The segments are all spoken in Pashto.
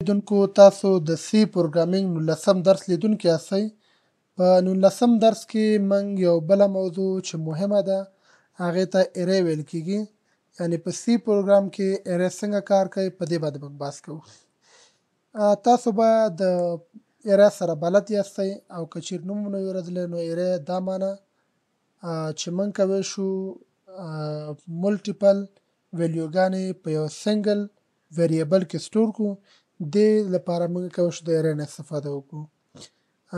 لیدونکو تاسو د سی پروګرامینګ 19 درس لیدونکي یاستئ. په 19 درس کې موږ یو بله موضوع چې مهمه ده هغې ته ارې ویل کیږي، یعنې په سی پروګرام کې ارې څنګه کار کوي په دې باندې موږ بحث کوو. تاسو به د ارې سره بلد یاستئ او که چیرې نوم مو نه وي اورېدلی نو ارې دا معنی چې موږ کولی شو ملټیپل ویلیوګانې په یو سنګل ویریبل کې سټور کړو. دې لپاره موږ کولی شو د ارې نه استفاده وکړو،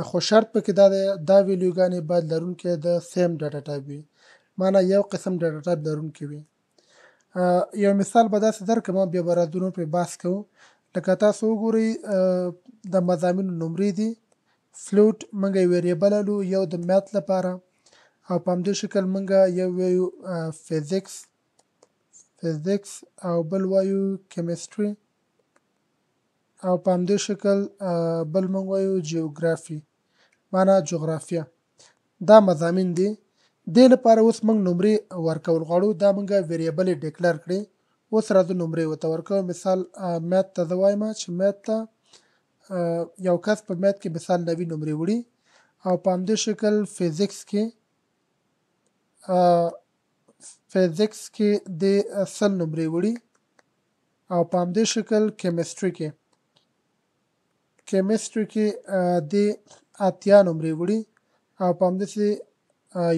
خو شرط پکې دا دی دا ویلیوګانې باید لرونکې د سیم ډاټا ټایپ وي، معنی یو قسم ډاټا ټایپ لرونکې وي. یو مثال به داسې درکړم بیا به راځو نور پرې بحث کوو. لکه تاسو وګورئ د مضامینو نمرې دي، فلوټ موږ یې ویریبل الو یو د میت لپاره، او په همدې شکل موږ یو وایو فزیکس او بل وایو کیمستري، او په همدې شکل بل موږ وایو جیوګرافي معنا جغرافیه. دا مضامین دي. دې لپاره اوس موږ نمرې ورکول غواړو، دا موږ ویریبل یې ډیکلر کړې. اوس راځو نمرې ورته ورکوو. مثال میت ته زه وایم چې میت ته یو کس په میت کې مثال 90 نمرې وړي، او په همدې شکل فزیکس کې د 100 نمرې وړي، او په همدې شکل کیمستري کې د 80 نمرې وړي، او په همداسې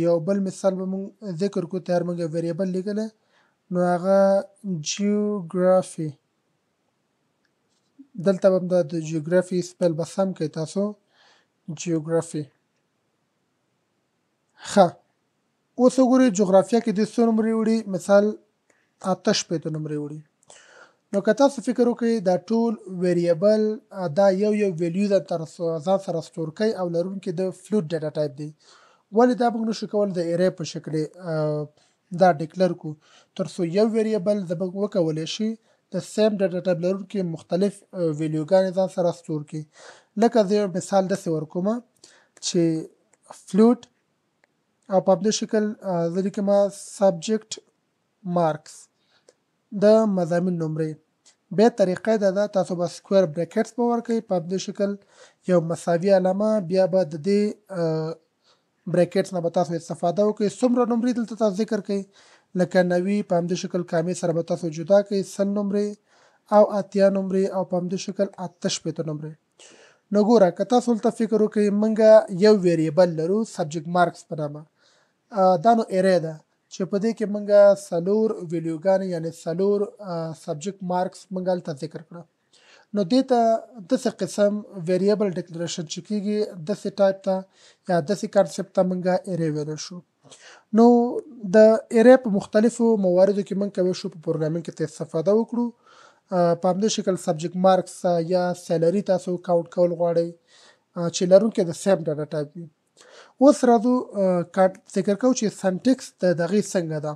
یو بل مثال به موږ ذکر کړو، تیار موږ ویریبل لیکلی نو هغه جیوګرافي. دلته به د جیوګرافي سپیل به سم کوئ تاسو جیوګرافي. ښه اوس وګورئ جغرافیه کې د څو نمرې وړي، مثال 68 نمرې وړي. نو که تاسو فکر وکړئ دا ټول ویریبل دا یو ویلیو ده تر ځان سره سټور کوي او لرونکي د فلوټ ډاټا ټایپ دی. ولې دا موږ نشو کولی د ارې په شکل دا ډیکلر کړو، تر څو یو ویریبل زموږ وکولی شي د سیم ډاټا ټایپ لرونکي مختلف ویلیوګانې ځان سره سټور کړي. لکه زه یو مثال داسې ورکوم چې فلوټ او په همدې شکل زه لیکمه سبجیکټ مارکس د مضامین نمرې. بیا طریقه دا ده تاسو به سکویر بریکټس به ورکوئ، په همدې شکل یو مساوي علامه، بیا به د دې بریکټس نه به تاسو استفاده وکړئ. څومره نمرې دلته تاسو ذکر کړئ لکه 90، په همدې شکل کامې سره به تاسو جدا کړئ 100 نمرې او 80 نمرې او په همدې شکل 68 نمرې. نو ګوره که تاسو دلته فکر وکړئ موږ یو ویریبل لرو سبجیکټ مارکس په نامه، دا نو ارې ده چې په دې کې موږ 4 ویلیوګانې یعنې 4 سبجیکټ مارکس موږ هلته ذکر کړه. نو دې ته داسې قسم ویریبل ډیکلریشن چې کېږي داسې ټایپ ته یا داسې کانسپټ ته موږ ارې ویلی شو. نو د ارې په مختلفو مواردو کې موږ کولی شو په پروګرامینګ کې استفاده وکړو. په همدې شکل سبجیکټ مارکس یا سیلري تاسو کاونټ کول غواړئ چې لرونکی د سیم ډاټا ټایپ وي. اوس راځو ذکر کوو چې سنټکس د دغې څنګه ده.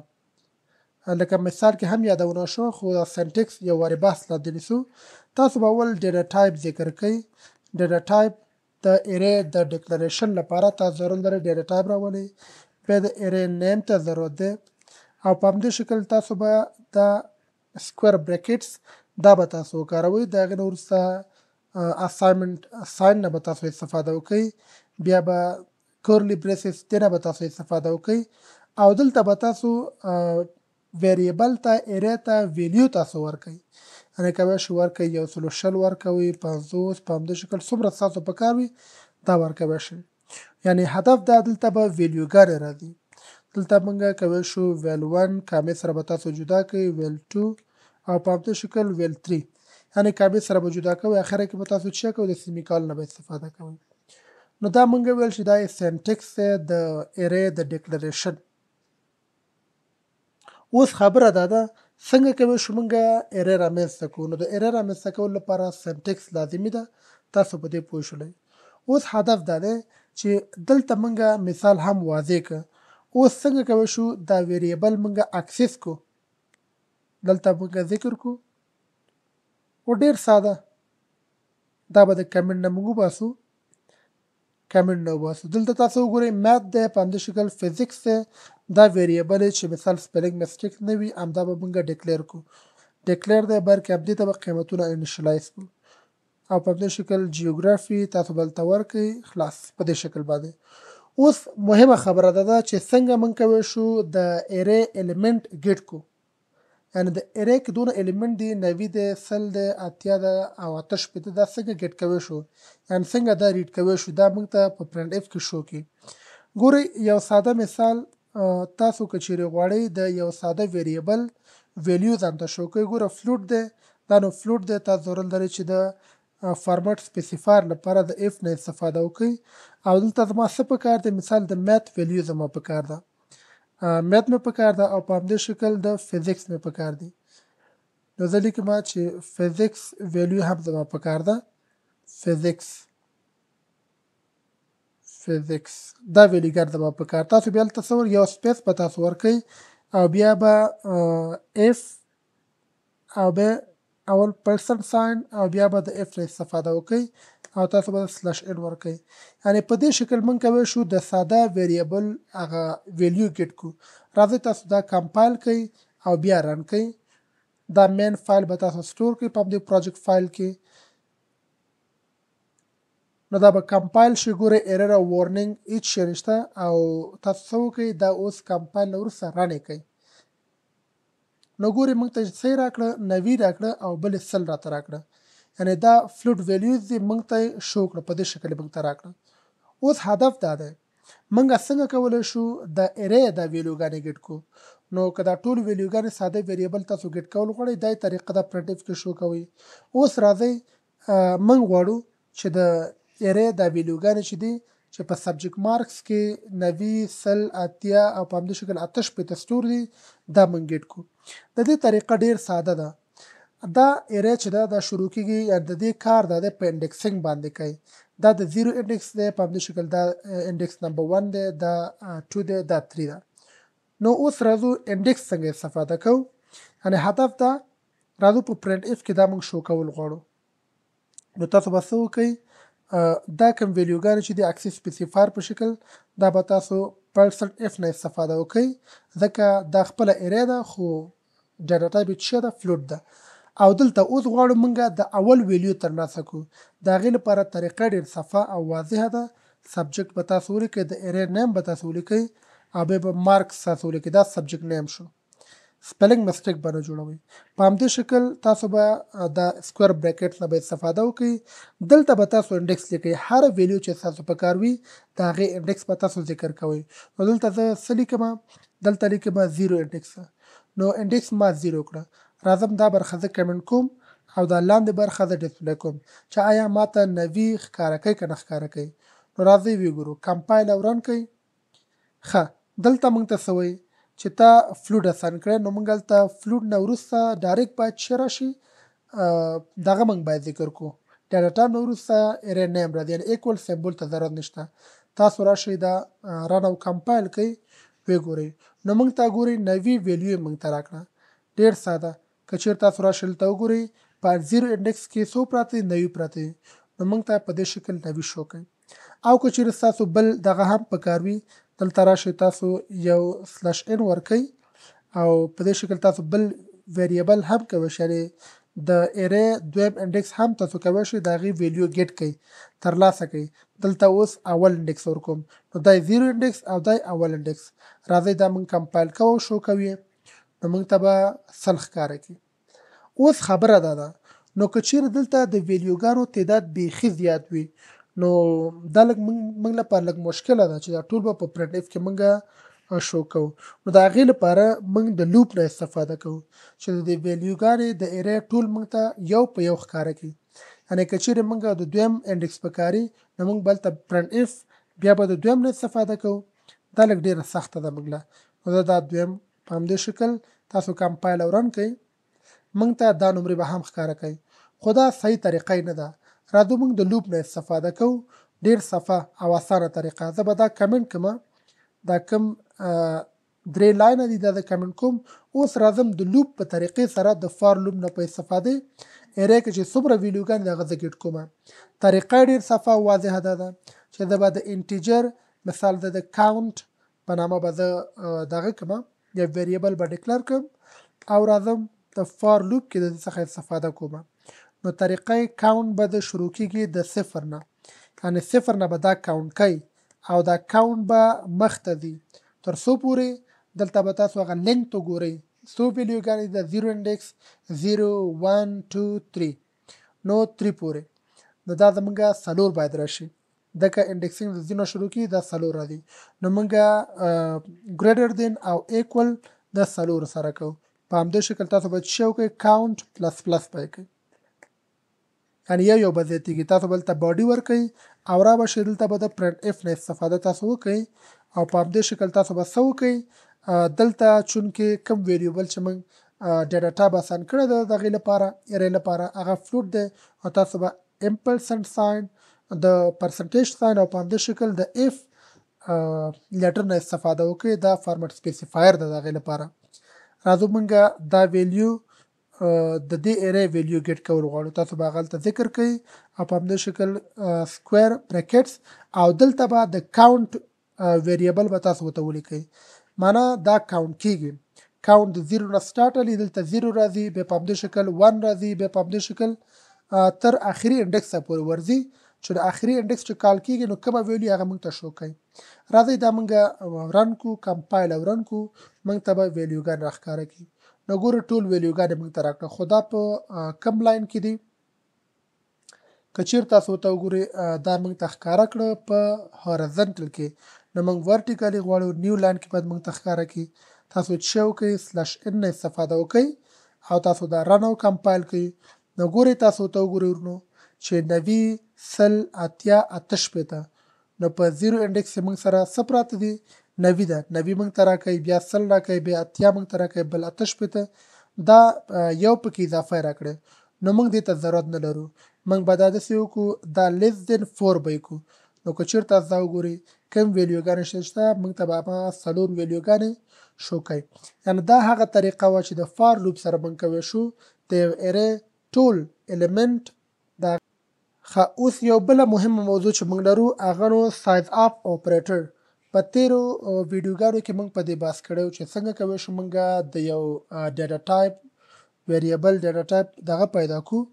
لکه مثال کې هم یادونه شوه خو سنټکس یو وارې بحث لاندې نیسو. تاسو به اول ډاټا ټایپ ذکر کوئ. ډاټا ټایپ د ارې د ډیکلریشن لپاره تاسو ضرورت لرئ ډاټا ټایپ راولئ، بیا د ارې نیم ته ضرورت دی، او په همدې شکل تاسو به دا سکویر بریکټس دا به تاسو وکاروئ. د هغې نه وروسته ساین نه به تاسو استفاده وکئ، بیا به کورلی بریسز دې نه به تاسو استفاده وکئ، او دلته به تاسو ویریبل ته ارې ته ویلیو تاسو ورکئ، یعنې کولی شئ ورکئ 120 ورکوئ 50 په همدې شکل څومره ستاسو پکار وي دا ورکولی شئ. یعنې هدف دا دلته به ویلیوګانې راځي. دلته موږ کولی شو ویل 1 کامې سره به تاسو جدا کړئ، ویل 2 او په همدې شکل ویل 3، یعنې کامې سره به جدا کوئ، اخره کې به تاسو چیک او د سیمیکال نه به استفاده کوئ. نو دا موږ ویل چې دا سنټکس دی د ارې د ډیکلریشن. اوس خبره دا ده څنګه کولی شو موږ ارې رامنځته کړو. نو د ارې رامنځته کولو لپاره سنټکس لازمي ده، تاسو په دې پوه شولئ. اوس هدف دا دی چې دلته موږ مثال هم واضح کړه. اوس څنګه کولی شو دا ویریبل موږ اکسس کړو، دلته موږ ذکر کړو او ډېر ساده دا به د کمنټ نه موږ وباسو، کمنټ نه وباسو. دلته تاسو وګورئ میت دی، په همدې شکل فزیکس دی، دا ویریبل چې مثال سپیلنګ مسټیک نه وي همدا به موږ ډیکلیر کړو. ډیکلیر دی بلکې همدې ته به قیمتونه انیشلایز کړو. او په دې شکل جیوګرافي تاسو بل ته ورکړئ خلاص په دې شکل باندې. اوس مهمه خبره ده چې څنګه موږ کولی شو د ارې الیمنټ ګیټ کو. یعنې د ارې کې دونه الیمنټ دي 90 دی 100 دی 80 دی او 88 دا څنګه ګیټ کولی شو، یعنې څنګه دا ریډ کولی شو، دا موږ ته په پرنټ اف کې شو کړي. ګورئ یو ساده مثال تاسو که چیرې غواړئ د یو ساده ویریبل ویلیو ځانته شو کوئ. ګوره فلوټ دی، دا نو فلوټ دی، تاسو ضرورت لري چې د فارمټ سپیسیفایر لپاره د اف نه استفاده وکړئ. او دلته زما څه پکار دی، مثال د میت ویلیو زما پکار ده، میت مې پکار ده او په همدې شکل د فزیکس مې پکار دي. نو زه لیکم چې فزیکس ویلیو هم زما پکار ده، فزیکس دا ویلیګر زما پکار. تاسو بیا هلته څه یو سپیس به تاسو ورکئ او بیا به اف او بیا اول پرسنټ ساین او بیا به د اف نه استفاده وکئ او تاسو به سلش ان ورکئ. یعنې په دې شکل موږ کولی شو د ساده ویریبل هغه ویلیو ګیټ کړو. راځئ تاسو دا کمپایل کړئ او بیا رن کړئ. دا مین فایل به تاسو سټور کړئ په همدې پروجیکټ فایل کې. نو دا به کمپایل شي. ګورئ ایرر او وارنینګ هیڅ شی نشته او تاسو څه وکړئ دا اوس کمپایل نه وروسته رن یې کړئ. نو ګورئ موږ ته څه یې راکړه 90 راکړه او بل 100 راته راکړه. یعنې دا فلوټ ویلیوز دي موږ ته یې شو کړه، په دې شکل موږ ته راکړه. اوس هدف دا دی موږ څنګه کولی شو د ارې دا ویلیوګانې ګیټ کړو. نو که دا ټول ویلیوګانې ساده ویریبل تاسو ګیټ کول غواړئ دا طریقه د پرنټ اف کې شو کوئ. اوس راځئ موږ غواړو چې د ارې دا ویلیوګانې چې دي چې په سبجیکټ مارکس کې 90 100 80 او په همدې شکل 88 سټور دي دا موږ ګیټ کړو. د دې طریقه ډیر ساده ده. دا ارې چې دا شروع کیږي یا د دې کار دا په انډیکسینګ باندې کوي. دا د 0 انډیکس دی، په همدې شکل دا انډیکس نمبر 1 دی، دا 2 دی، دا 3 ده. نو اوس راځو انډیکس څنګه استفاده کوو. یعنې هدف دا راځو په پرنټ اف کې دا موږ شو کول غواړو. نو تاسو به څه وکئ، دا کوم ویلیوګانې چې د اکسس سپیسیفایر په شکل دا به تاسو پرسنټ اف نه استفاده وکئ ځکه دا خپله ارې ده خو ډاټا ټایپ یې څه ده فلوټ ده. او دلته اوس غواړو موږ د اول ویلیو ترلاسه کړو. د هغې لپاره طریقه ډېر صفا او واضحه ده. سبجیکټ به تاسو ولیکئ، د ارې نیم به تاسو ولیکئ او بیا به مارکس تاسو ولیکئ، دا سبجیکټ نیم شو. سپیلنګ مسټیک به نه جوړوئ. په همدې شکل تاسو به د سکویر بریکټ نه به استفاده وکړئ. دلته به تاسو انډیکس لیکئ، هر ویلیو چې تاسو په کار وي د هغې انډیکس به تاسو ذکر کوئ. نو دلته زه څه لیکمه، دلته لیکمه 0 انډیکس. نو انډیکس ما 0 کړه. راځم دا برخه زه کمنټ کوم او دا لاندې برخه زه ډسپلی کوم چې آیا ماته 90 ښکاره کوي که نه ښکاره کوي. نو راځئ وګورو کمپایل او رن کوئ. ښه دلته موږ ته څه وایي چې تا فلوټ اسان کړی. نو موږ هلته فلوټ نه وروسته ډایرکټ باید څه راشي، دغه موږ باید ذکر کړو. ډاټا ټایپ نه وروسته ارې نیم راځي، یعنې ایکول سمبول ته ضرورت نشته. تاسو راشئ دا رن او کمپایل کوئ ویې ګورئ. نو موږ ته ګورئ 90 ویلیو موږ ته راکړه. ډېر ساده. که چېرې تاسو راشئ دلته وګورئ په 0 انډیکس کې څو پراته دي 90 پراته دي. نو موږ ته په دې شکل 90 شو کوي. او که چېرې ستاسو بل دغه هم پکار وي دلته راشئ تاسو یو سلش ان ورکئ او په دې شکل تاسو بل ویریبل هم کولی شئ، یعنې د ارې دویم انډیکس هم تاسو کولی شئ د هغې ویلیو ګیټ کړئ ترلاسه کړئ. دلته اوس اول انډیکس ورکوم. نو دا 0 انډیکس او دا اول انډیکس. راځئ دا موږ کمپایل کوو شو کوي. نو موږ ته به 100 ښکاره کړي. اوس خبره دا ده نو که چیرې دلته د ویلیوګانو تعداد بیخي زیات وي نو دا لږ موږ لپاره لږ مشکله ده چې دا ټول به په پرنټ اف کې موږ شو کوو. نو د هغې لپاره موږ د لوپ نه استفاده کوو چې د ویلیوګانې د ارې ټول موږ ته یو په یو ښکاره کړي. یعنې که چیرې موږ د دویم انډیکس پکاري نو موږ به هلته پرنټ اف بیا به د دویم نه استفاده کوو. دا لږ ډېره سخته ده موږ له. نو دا دویم په همدې شکل تاسو کمپایل او رن کوئ. موږ ته دا نمرې به هم ښکاره کوي خو دا صحیح طریقه نه ده. راځو موږ د لوپ نه استفاده کوو، ډېر صفا او اسانه طریقه. زه به دا کمنټ کوم، دا کوم 3 لاینه دي دا د کمنټ کوم. اوس راځم د لوپ په طریقې سره د فار لوپ نه په استفادې ارې کې چې څومره ویلیوګانې دي هغه زه ګیټ کوم. طریقه ډېر صفا او واضحه ده چې زه به د انټیجر مثال د کاونټ په نامه به زه دغه کوم، یا ویریبل به ډیکلر کوم او راځم د فار لوپ کې د دې څخه استفاده کوم. نو طریقه کاونټ به د شروع کیږي د صفر نه، یعنی صفر نه به دا کاونټ کوي او دا کاونټ به مخ ته ځي تر څو پورې دلته به تاسو هغه لینک ته ګورئ څو ویلیوګانې د 0 انډیکس 0 1 2 3 نو 3 پورې نو دا زمونږه څلور باید راشي دغه انډیکسینګ د زینو شروع کی دا څلور راځي نو مونږه ګریټر دین او ایکوال د څلور سره کو په همدې شکل تاسو به شو کې کاونټ پلس پلس پای کوي یعنی یو به زیاتیږي تاسو بل ته باډي ورکئ او را به شیدل ته به د پرنټ اف نه استفاده تاسو وکئ او په همدې شکل تاسو به سو کوي دلته چون کې کم ویریبل چې موږ ډیټا ټایپ آسان کړی د دغې لپاره ارې لپاره هغه فلوټ دی او تاسو به امپلسنټ ساين د پرسنټیج ساين او په همدې شکل د اف لیټر نه استفاده وکړئ دا فارمټ سپیسیفایر د دغې لپاره راځو موږ دا ویلیو د دې ارې ویلیو ګټ کول غواړو تاسو به غلطه ذکر کړئ او په همدې شکل سکوير بریکټس او دلته به د کاونټ ویریبل به تاسو ته ولیکئ معنا دا کاونټ کیږي کاونټ د 0 نه سٹارټ لري دلته 0 راځي به په همدې شکل 1 راځي به په همدې شکل تر اخري انډیکس پورې ورځي چې د اخري انډیکس چې کال کیږي نو کومه ویلیو هغه موږ ته شو کوي راځي دا موږ رن کو کمپایل او رن کو موږ ته به ویلیوګان راښکاره کی نو ګوره ټول ویلیوګان موږ ته راکړه خدا په کم لاین کې دي کچیر تاسو ته وګورئ دا موږ ته ښکاره کړه په هورزنټل کې نو موږ ورټیکلی غواړو نیو لاین کې باید موږ ته ښکاره کی تاسو چې وکئ سلش ان نه استفاده وکئ او تاسو دا رن او کمپایل کړئ نو ګورئ تاسو ته وګورئ ورنو چې 90 سل اتیا اتش پته نو په 0 انډیکس موږ سره سپراته دي 90 ده 90 موږ ته راکړي بیا سل راکړي بیا اتیا موږ ته راکړي بل اتش پته دا یو پکې اضافه راکړي نو موږ دې ته ضرورت نه لرو موږ به دا داسې وکړو دا لیس دین 4 به کو نو که چیرته تاسو دا وګورئ کوم ویلیوګانې شته موږ ته به څلور ویلیوګانې شو کوي یعنی دا هغه طریقه و چې د فار لوپ سره موږ کوي شو د ارې ټول الیمنت دا اوس یو بل مهمه موضوع چې موږ لرو هغه نو سایز اپ اپریټر په تیرو ویډیوګانو کې موږ په دې باس کړو چې څنګه کوي شو موږ د یو ډیټا ټایپ ویریبل ډیټا ټایپ دغه پیدا کو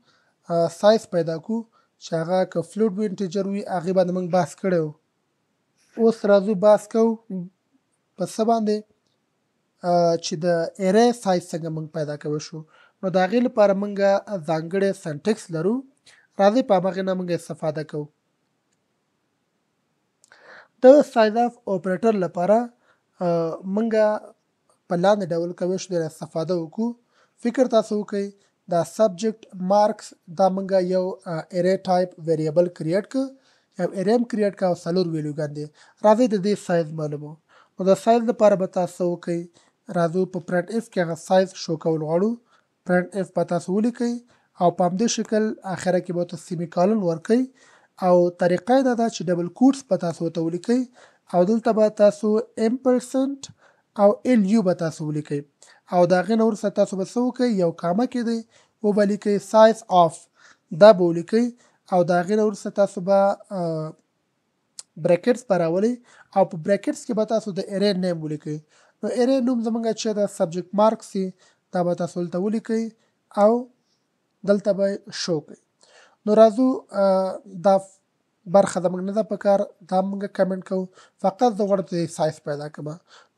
سایز پیدا کو چې هغه ک فلوټ وی انټیجر وی هغه باندې موږ باس کړو اوس راځو باس کو په څه باندې چې د ارې سایز څنګه موږ پیدا کوو شو نو دا غي لپاره موږ ځانګړی سنټکس لرو راځي په هغه نه موږ استفاده کوو د سایز اف اپریټر لپاره موږ په لاندې ډول کوي شو د استفاده وکړو فکر تاسو وکړئ دا سبجیکټ مارکس دا موږ یو ارې ټایپ ویریبل کریټ ک یو ارې کریټ کا او څلور ویلیوګان دي راځي د دې سایز معلومو نو د سایز لپاره به تاسو وکړئ راځو په پرنټ اف کې هغه سایز شو کول غواړو پرنټ اف په تاسو ولیکئ او په همدې شکل اخره کې به تاسو سیمی کالن ورکئ او طریقه دا ده چې ډبل کوټس په تاسو ته ولیکئ او دلته به تاسو امپرسنټ او ال یو به تاسو ولیکئ او دا غي نور څه تاسو به سو کوي یو کامه کې دی او به لیکئ سایز اف دا به ولیکئ او دا غي نور څه تاسو به بریکټس پراولي او په بریکټس کې به تاسو د ارې نیم ولیکئ نو ارې نوم زمونږ چې د سبجیکټ مارک سي دا به تاسو ته ولیکئ او دلته به شو کوي نو راځو دا برخه د موږ نه ده پکار دا موږ کمنټ کوو فقط د غوړته سایز پیدا کړم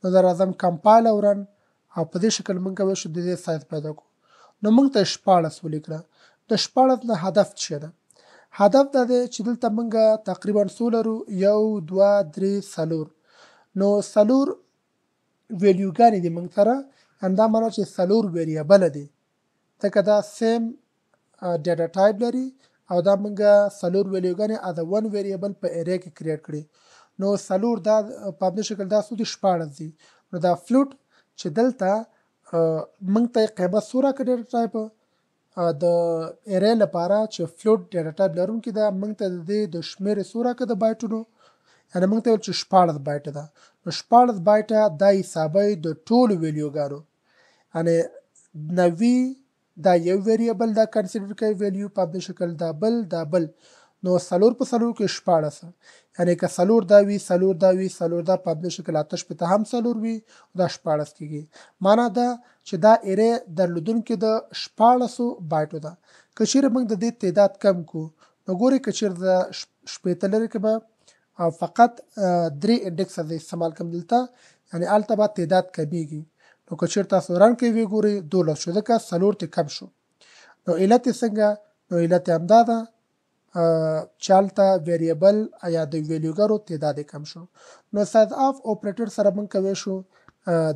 نو دا راځم کمپایل او رن او په دې شکل موږ کوو چې د سایز پیدا کوو نو موږ ته 14 ولیکړه د 14 نه هدف څه ده هدف دا دی چې دلته موږ تقریبا سولرو 1 2 3 4 نو څلور ویلیوګانې دي موږ سره اندا معنی چې څلور ویریبل دي ځکه دا سیم ډیټا ټایپ لري او دا موږ څلور ویلیوګانې از ون ویریبل په ارې کې کریټ کړي نو څلور دا په دې شکل دا سود 14 دي نو دا فلوټ چې دلته موږ ته قیمت سوره کړي ډیټا ټایپ د ارې لپاره چې فلوټ ډیټا ټایپ لرونکي دا موږ ته د شمیر سوره کړي د بایټونو یعنی موږ ته چې 14 بایټ ده نو 14 بایټه د حسابي د ټول ویلیوګانو یعنی 90 دا یو ویریبل دا کنسیډر کوي ویلیو په دې شکل دا بل نو 4 په 4 کې 14 یعنی که 4 دا وي 4 دا وي 4 دا په همدې شکل 8 په هم 4 وي دا 14 کېږي. معنا دا چې دا ارې درلودونکې د 14 بایټو ده. که چیرې موږ د دې تعداد کم کو نو ګورئ که چیرې د شپېته لرې کې به فقط 3 انډکس د استعمال کوم دلته یعنی هلته به تعداد کمیږي. نو که چیرې تاسو رن کوئ ویې ګورئ 12 شو ځکه 4 ترې کم شو. نو علت یې څنګه؟ نو علت یې همدا ده چې هلته ویریبل یا د ویلیوګانو تعداد یې کم شو. نو سایز آف اپریټر سره موږ کولی شو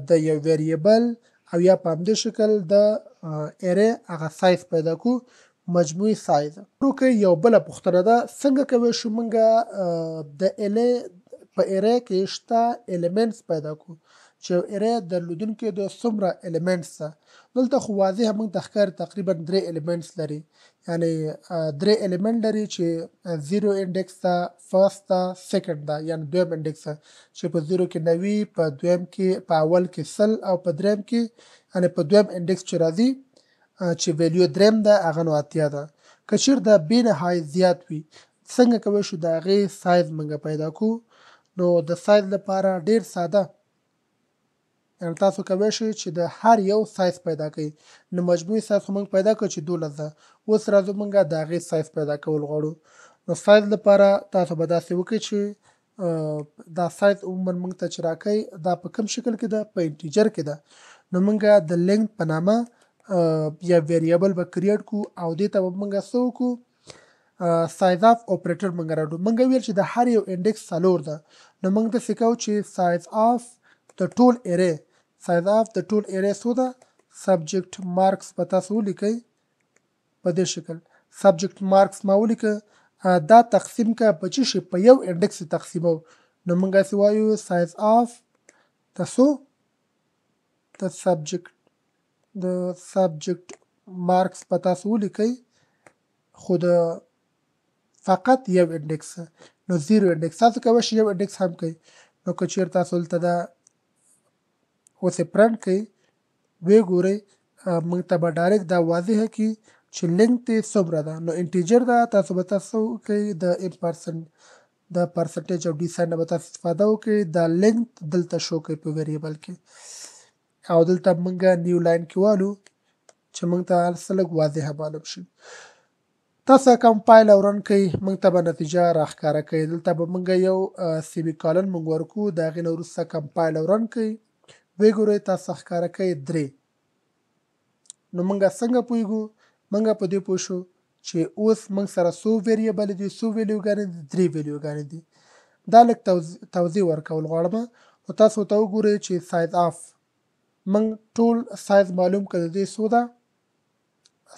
د یو ویریبل او یا په همدې شکل د ارې هغه سایز پیدا کو مجموعي سایز. وروکه یو بله پوښتنه ده څنګه کولی شو موږ د په ارې کې شته الیمنټس پیدا کو چې یو ارې درلودونکې د څومره الیمنټس ده. دلته خو واضحه موږ ته ښکاري تقریبا 3 الیمنټس لري یعنی 3 الیمنټ لري چې 0 انډکس ده، فرست ده، سیکنډ ده یعنی دویم انډکس ده چې په 0 کې 90 په دویم کې په اول کې 100 او په دریم کې یعنی په دویم انډکس چې راځي چې ویلیو دریم ده هغه نو 80 ده. که چیرې د بې نهایت زیات وي څنګه کولی شو د هغې سایز موږ پیدا کو؟ نو د سایز لپاره ډېر ساده یعنی تاسو کولی شئ چې د هر یو سایز پیدا کړئ. نو مجموعي سایز خو موږ پیدا کړو چې 12 ده. اوس راځو موږ د هغې سایز پیدا کول غواړو. نو سایز لپاره تاسو به داسې وکړئ چې دا سایز عموما موږ ته چې راکوي دا په کوم شکل کې ده؟ په انټیجر کې ده. نو موږ د لینګ په نامه یا ویریبل به کریټ کو او دې ته به موږ څه وکړو؟ سایز آف اپریټر موږ راوړو. موږ ویل چې د هر یو انډکس 4 ده. نو موږ داسې کوو چې سایز آف د ټول ارې سایز آف د ټول ارې څو ده؟ سبجیکټ مارکس به تاسو ولیکئ په دې شکل. سبجیکټ مارکس ما ولیکه دا تقسیم که په څه شي؟ په یو انډکس تقسیمو. نو موږ هسې وایو سایز آف د څو؟ د سبجیکټ مارکس به تاسو ولیکئ خو د فقط یو انډکس نو 0 انډکس. تاسو کولی شئ یو انډکس هم کوئ. نو که چیرې تاسو دلته دا اوس یې پرنټ کړئ ویې ګورئ موږ ته به ډایرکټ دا واضحه کړي چې لینګ یې څومره ده. نو انټیجر ده تاسو به تاسو وکړئ د پرسنټیج او ډي ساین نه به تاسو استفاده وکړئ. دا لینګ دلته شو کوي په ویریبل کې او دلته موږ نیو لاین کې والو چې موږ ته څه لږ واضحه معلوم شي. تاسو کمپایل او رن کوئ موږ ته به نتیجه راښکاره کوي. دلته به موږ یو سیمی کالن موږ ورکو د هغې نه وروسته کمپایل او رن کوئ ویې ګورئ تاسو ښکاره کوي 3. نو موږ څنګه پوهېږو؟ موږ په دې پوه شو چې اوس موږ سره څو ویریبل دي؟ څو ویلیوګانې دي؟ 3 ویلیوګانې دي. دا لږ توضیح ورکول غواړم. نو تاسو ورته وګورئ چې سایز آف موږ ټول سایز معلوم کړ د دې څو ده؟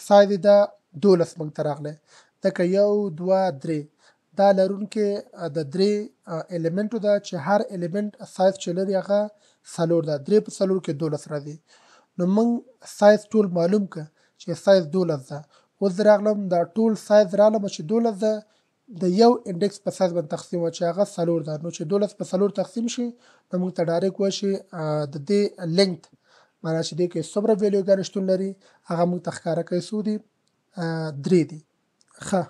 سایز یې ده 12 موږ ته راغلی ځکه 1 2 3 دا لرونکې د 3 الیمنټو ده چې هر الیمنټ سایز چې لري هغه 4 ده. 3 په 4 کې 12 راځي. نو موږ سایز ټول معلوم کړ چې سایز 12 ده. اوس زه راغلم دا ټول سایز رالم چې 12 ده د یو انډکس په سایز باندې تقسیم چې هغه 4 ده. نو چې 12 په 4 تقسیم شي نو موږ ته ډایرکټ وشي د دې لینګ معنا چې دې کې څومره ویلیوګانې شتون لري هغه موږ ته ښکاره کوي څو دي؟ 3 دي. ښه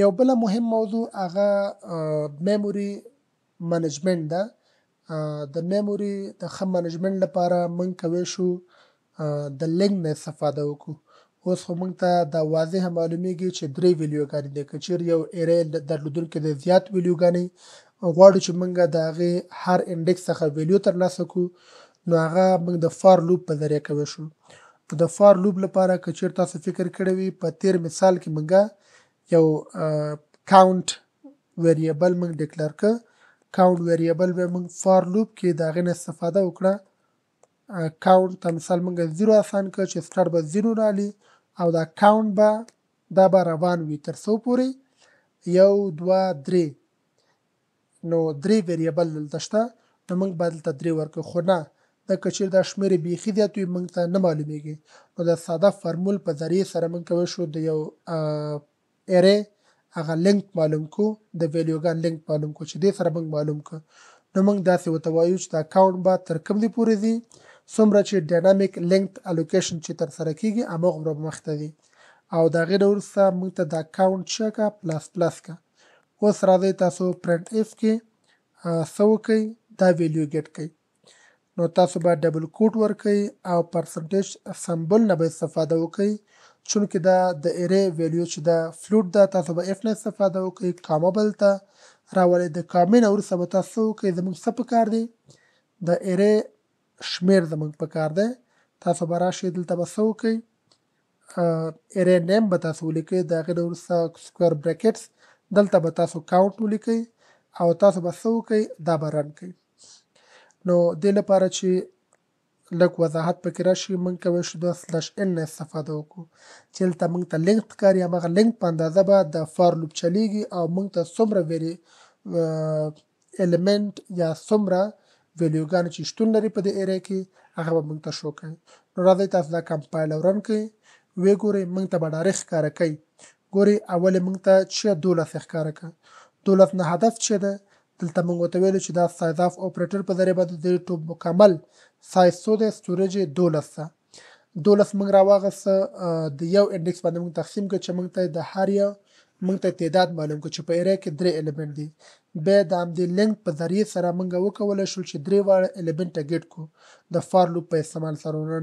یو بله مهم موضوع هغه میموري منیجمنټ ده. د میموري د ښه منیجمنټ لپاره موږ کولی شو د لینګ نه استفاده وکړو. اوس خو موږ ته دا واضحه معلومیږي چې 3 ویلیوګانې دي. که چیرې یو ارې درلودونکې د زیات ویلیوګانې غواړو چې موږ د هغې هر انډکس څخه ویلیو ترلاسه کړو نو هغه موږ د فار لوپ په ذریعه کولی شو. د فار لوپ لپاره که چیرې تاسو فکر کړی وي په تیر مثال کې موږ یو کاونټ ویریبل موږ ډیکلر کړ. کاونټ ویریبل به موږ فار لوپ کې د هغې نه استفاده وکړه. کاونټ ته مثال موږ 0 اسان کړ چې سټارټ به 0 رالي او دا کاونټ به دا به روان وي تر څو پورې 1 2 3. نو 3 ویریبل دلته شته نو موږ به دلته 3 ورکړو. خو نه دا که چیرې دا شمېرې بیخي زیات وي موږ ته نه معلومیږي. نو د ساده فارمول په ذریعې سره موږ کولی شو د یو ارې هغه لینګ معلوم کو د ویلیوګان لینګ معلوم کو چې دې سره موږ معلوم کړو. نو موږ داسې ورته وایو چې دا کاونټ به تر کوم ځای پورې ځي څومره چې ډاینامیک لینګ الوکیشن چې ترسره کېږي هماغومره به مخته ځي. او د هغې نه وروسته موږ ته دا کاونټ څه کا پلس پلس کا. اوس راځئ تاسو پرنټ اف کې څه وکئ دا ویلیو ګیټ کئ. نو تاسو باید ډبل کوټ ورکئ او پرسنټیج سمبل نه به استفاده وکئ چونکې دا د ایرې ویلیو چې دا فلوټ ده تاسو به اف نه استفاده وکئ کامه بل ته راولئ. د کامې نه وروسته به تاسو څه وکئ زموږ څه پکار دی د ایرې شمیر زموږ پکار دی. تاسو به راشئ دلته به څه وکئ ایرې نیم به تاسو ولیکئ د هغې نه وروسته سکویر بریکټس دلته به تاسو کاونټ ولیکئ او تاسو به څه وکئ دا به رن کئ. نو دې لپاره چې لږ وضاحت پکې راشي موږ کولی شو د سلش ان نه استفاده وکړو چې دلته موږ ته لینک ښکاري هماغه لینک په اندازه به د فار لوپ چلیږي او موږ ته څومره الیمنټ یا څومره ویلیوګانې چې شتون لري په دې ایریا کې هغه به موږ ته شو کوي. نو راځئ تاسو دا کمپایل او رن کړئ ویې ګورئ موږ ته به ډایرکټ ښکاره کوي. ګورئ اول یې موږ ته چې 12 ښکاره کړه 12 نه هدف چې ده دلته موږ ورته ویلو چې دا سایز اف اپریټر په ذریعه باندې د مکمل سایز څو دی سټوریج یې 12 ده. 12 موږ راواغسته د یو انډیکس باندې موږ تقسیم کړو چې موږ ته د هر یو موږ ته تعداد معلوم کړو چې په ایریا کې 3 الیمنټ دي. بیا د همدې لینک په ذریعې سره موږ وکولی شو چې 3 واړه الیمنټه ګیټ کړو د فار لوپ په استعمال سره. نو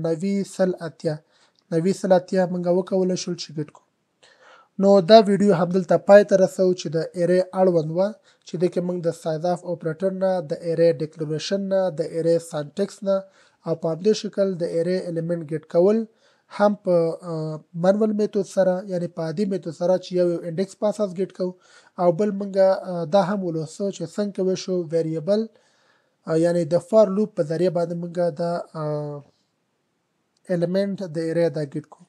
90 موږ وکولی شو چې ګیټ کړو. نو دا ویډیو همدلته پای ته رسوو چې د ایرې اړوند وه چې دې کې موږ د سایز اف اپریټر نه د ایرې ډیکلریشن نه د ایرې سانټکس نه او په همدې شکل د ایرې الیمنټ ګیټ کول هم په منول میتود سره یعنی په عادي میتود سره چې یو انډیکس په اساس ګیټ کوو او بل موږ دا هم ولوستو چې څنګه کولی شو ویریبل یعنی د فار لوپ په ذریعه باندې موږ د الیمنټ د ایرې دا ګیټ کوو.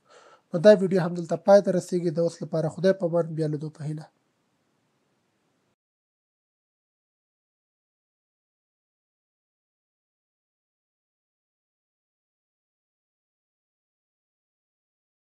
نو دا ویډیو همدلته پای ته رسیږي. د اوس لپاره خدای په امان بیا لیدو په هیله.